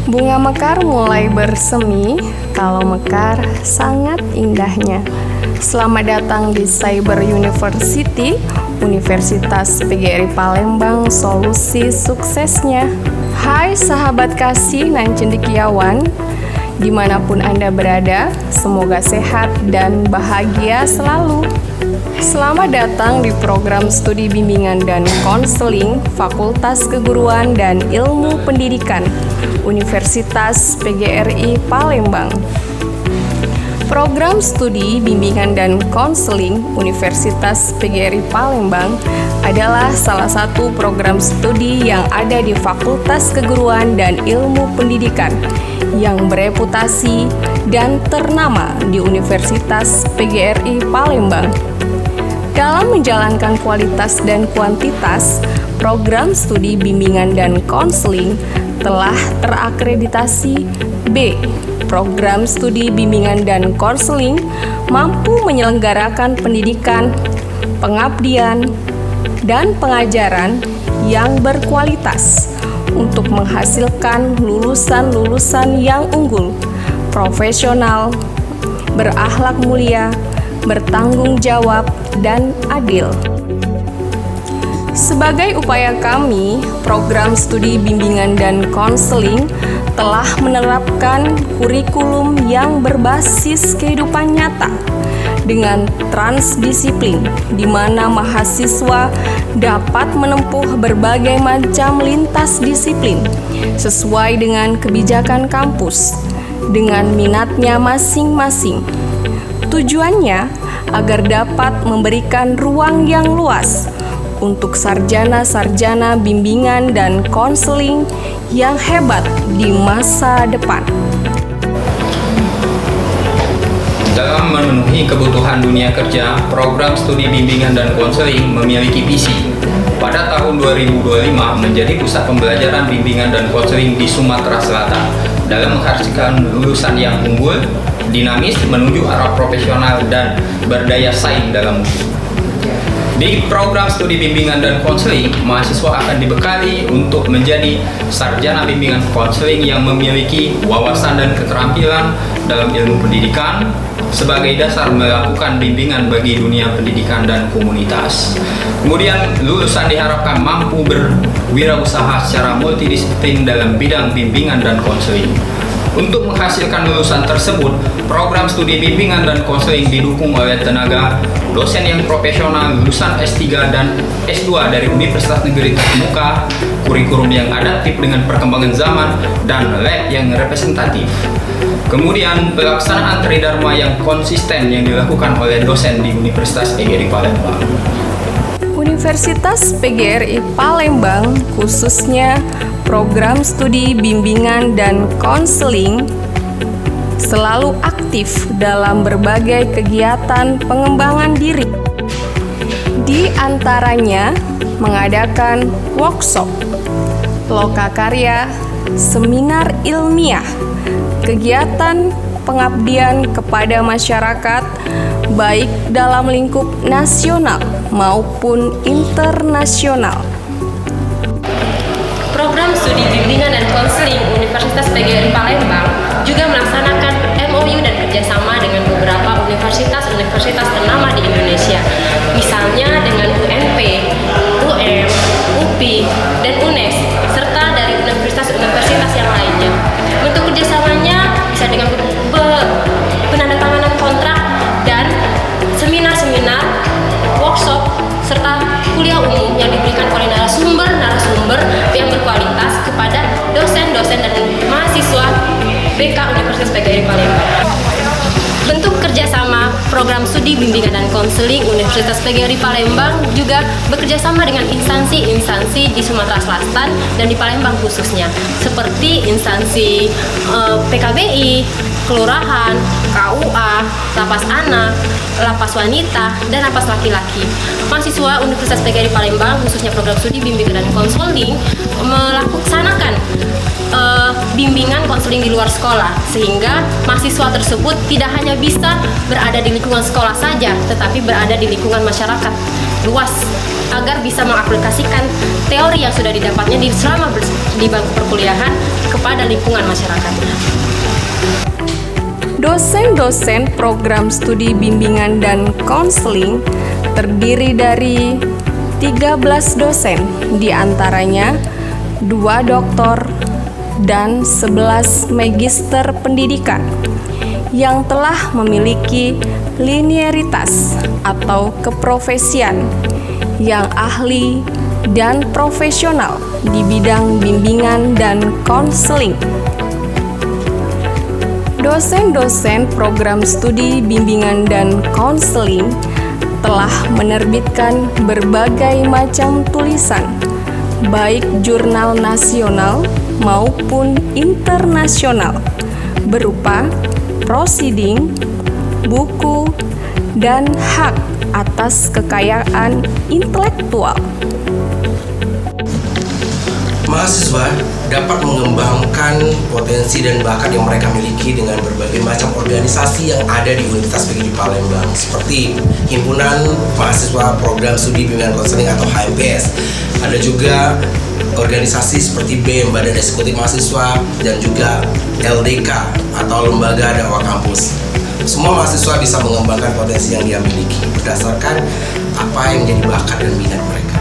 Bunga mekar mulai bersemi, kalau mekar sangat indahnya. Selamat datang di Cyber University, Universitas PGRI Palembang, solusi suksesnya. Hai sahabat kasih nan cendekiawan, dimanapun Anda berada, semoga sehat dan bahagia selalu. Selamat datang di program studi bimbingan dan konseling Fakultas Keguruan dan Ilmu Pendidikan Universitas PGRI Palembang. Program studi bimbingan dan konseling Universitas PGRI Palembang adalah salah satu program studi yang ada di Fakultas Keguruan dan Ilmu Pendidikan yang bereputasi dan ternama di Universitas PGRI Palembang. Dalam menjalankan kualitas dan kuantitas, program studi bimbingan dan konseling telah terakreditasi B. Program studi bimbingan dan konseling mampu menyelenggarakan pendidikan, pengabdian, dan pengajaran yang berkualitas untuk menghasilkan lulusan-lulusan yang unggul, profesional, berakhlak mulia, bertanggung jawab, dan adil. Sebagai upaya kami, program studi bimbingan dan konseling telah menerapkan kurikulum yang berbasis kehidupan nyata dengan transdisiplin, di mana mahasiswa dapat menempuh berbagai macam lintas disiplin sesuai dengan kebijakan kampus dengan minatnya masing-masing. Tujuannya agar dapat memberikan ruang yang luas untuk sarjana-sarjana bimbingan dan konseling yang hebat di masa depan. Dalam memenuhi kebutuhan dunia kerja, program studi bimbingan dan konseling memiliki visi pada tahun 2025 menjadi pusat pembelajaran bimbingan dan konseling di Sumatera Selatan dalam menghasilkan lulusan yang unggul, dinamis menuju arah profesional dan berdaya saing dalam mutu. Di program studi bimbingan dan konseling, mahasiswa akan dibekali untuk menjadi sarjana bimbingan konseling yang memiliki wawasan dan keterampilan dalam ilmu pendidikan sebagai dasar melakukan bimbingan bagi dunia pendidikan dan komunitas. Kemudian lulusan diharapkan mampu berwirausaha secara multidisiplin dalam bidang bimbingan dan konseling. Untuk menghasilkan lulusan tersebut, program studi bimbingan dan konseling didukung oleh tenaga dosen yang profesional, lulusan S3 dan S2 dari Universitas Negeri Terkemuka, kurikulum yang adaptif dengan perkembangan zaman, dan lab yang representatif. Kemudian pelaksanaan tridharma yang konsisten yang dilakukan oleh dosen di Universitas PGRI Palembang. Universitas PGRI Palembang, khususnya program studi bimbingan dan konseling, selalu aktif dalam berbagai kegiatan pengembangan diri. Di antaranya mengadakan workshop, lokakarya, seminar ilmiah, kegiatan pengabdian kepada masyarakat baik dalam lingkup nasional maupun internasional. Program studi bimbingan dan konseling Universitas PGRI Palembang juga melaksanakan MOU dan kerjasama dengan beberapa universitas ternama di Indonesia, misalnya dengan UNP, UM, UPI, dan UNES, serta dari universitas-universitas yang lainnya. Bentuk kerjasamanya bisa dengan penandatanganan kontrak dan seminar-seminar, workshop, serta kuliah umum yang diberikan oleh narasumber yang berkualitas kepada dosen-dosen dan mahasiswa BK Universitas PGRI Palembang. Bentuk kerjasama program studi bimbingan dan konseling Universitas PGRI Palembang juga bekerjasama dengan instansi-instansi di Sumatera Selatan dan di Palembang khususnya, seperti instansi PKBI, kelurahan, KUA, lapas anak, lapas wanita, dan lapas laki-laki. Mahasiswa Universitas PGRI Palembang, khususnya program studi bimbingan dan konseling, melaksanakan bimbingan konseling di luar sekolah, sehingga mahasiswa tersebut tidak hanya bisa berada di lingkungan sekolah saja, tetapi berada di lingkungan masyarakat luas, agar bisa mengaplikasikan teori yang sudah didapatnya selama di bangku perkuliahan kepada lingkungan masyarakat. Dosen-dosen program studi bimbingan dan konseling terdiri dari 13 dosen, diantaranya 2 doktor dan 11 magister pendidikan yang telah memiliki linearitas atau keprofesian yang ahli dan profesional di bidang bimbingan dan konseling. Dosen-dosen program studi bimbingan dan konseling telah menerbitkan berbagai macam tulisan, baik jurnal nasional maupun internasional, berupa prosiding, buku, dan hak atas kekayaan intelektual. Mahasiswa dapat mengembangkan potensi dan bakat yang mereka miliki dengan berbagai macam organisasi yang ada di Universitas PGRI Palembang, seperti Himpunan Mahasiswa Program Studi Bimbingan Konseling atau HMPS. Ada juga organisasi seperti BEM, Badan Eksekutif Mahasiswa, dan juga LDK atau Lembaga Dakwah Kampus. Semua mahasiswa bisa mengembangkan potensi yang dia miliki berdasarkan apa yang menjadi bakat dan minat mereka.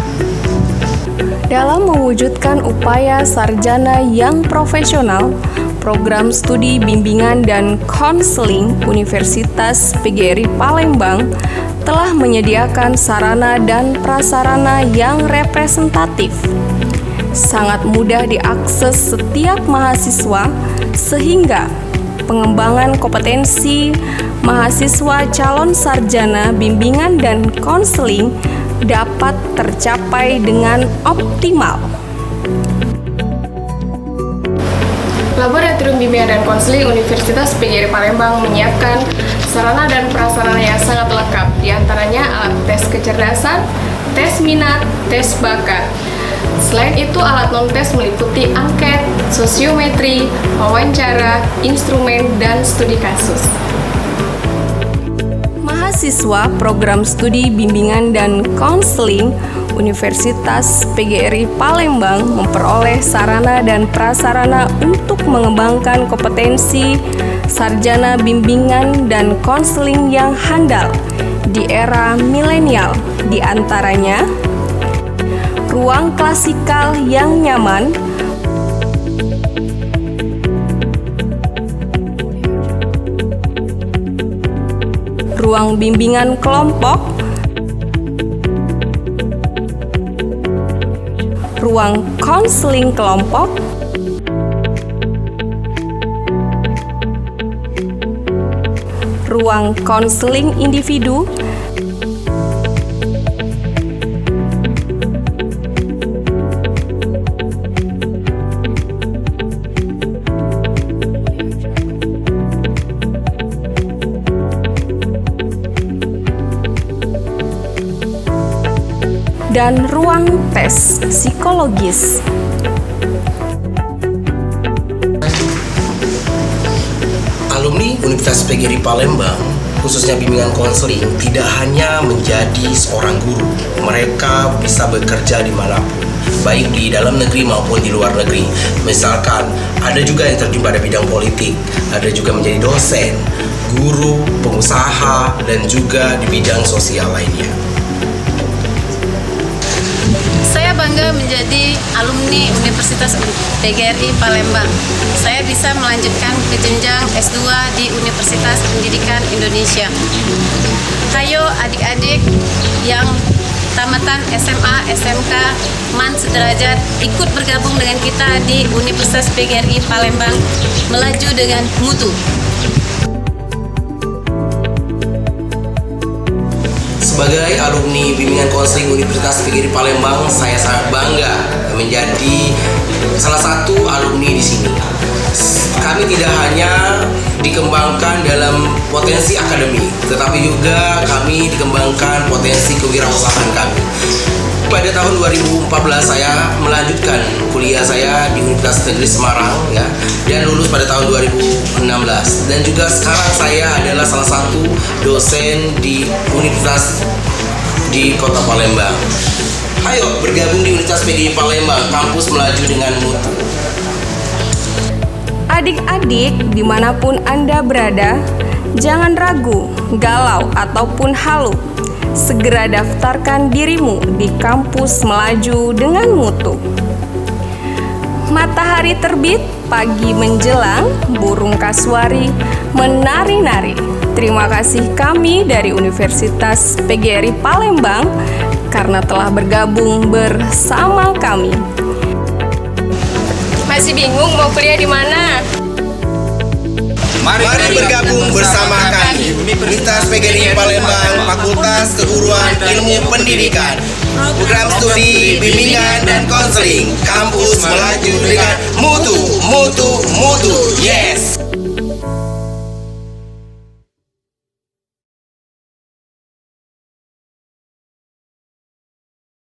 Dalam mewujudkan upaya sarjana yang profesional, program studi bimbingan dan konseling Universitas PGRI Palembang telah menyediakan sarana dan prasarana yang representatif, sangat mudah diakses setiap mahasiswa, sehingga pengembangan kompetensi mahasiswa calon sarjana bimbingan dan konseling dapat tercapai dengan optimal. Laboratorium Bimbingan dan Konseling Universitas PGRI Palembang menyiapkan sarana dan prasarana yang sangat lengkap, diantaranya alat tes kecerdasan, tes minat, tes bakat. Selain itu, alat non-tes meliputi angket, sosiometri, wawancara, instrumen, dan studi kasus. Mahasiswa program studi bimbingan dan konseling Universitas PGRI Palembang memperoleh sarana dan prasarana untuk mengembangkan kompetensi sarjana bimbingan dan konseling yang handal di era milenial, di antaranya ruang klasikal yang nyaman, ruang bimbingan kelompok, ruang konseling kelompok, ruang konseling individu, dan ruang tes psikologis. Alumni Universitas PGRI Palembang, khususnya bimbingan konseling, tidak hanya menjadi seorang guru. Mereka bisa bekerja dimanapun, baik di dalam negeri maupun di luar negeri. Misalkan, ada juga yang terjun pada bidang politik, ada juga menjadi dosen, guru, pengusaha, dan juga di bidang sosial lainnya. Saya bangga menjadi alumni Universitas PGRI Palembang. Saya bisa melanjutkan ke jenjang S2 di Universitas Pendidikan Indonesia. Hayo adik-adik yang tamatan SMA, SMK, MAN sederajat, ikut bergabung dengan kita di Universitas PGRI Palembang, melaju dengan mutu. Sebagai alumni bimbingan konseling Universitas PGRI Palembang, saya sangat bangga menjadi salah satu alumni di sini. Kami tidak hanya dikembangkan dalam potensi akademik, tetapi juga kami dikembangkan potensi kewirausahaan kami. Pada tahun 2014 saya melanjutkan kuliah saya di Universitas Negeri Semarang ya, dan lulus pada tahun 2016. Dan juga sekarang saya adalah salah satu dosen di universitas di Kota Palembang. Ayo bergabung di Universitas PGRI Palembang, kampus melaju dengan mutu. Adik-adik, dimanapun Anda berada, jangan ragu, galau, ataupun halu. Segera daftarkan dirimu di kampus Melaju dengan Mutu. Matahari terbit, pagi menjelang, burung kasuari menari-nari. Terima kasih kami dari Universitas PGRI Palembang karena telah bergabung bersama kami. Masih bingung mau kuliah di mana? Mari bergabung bersama kami, Universitas PGRI Palembang, Fakultas Keguruan Ilmu Pendidikan, program studi bimbingan dan konseling, kampus melaju dengan mutu, yes.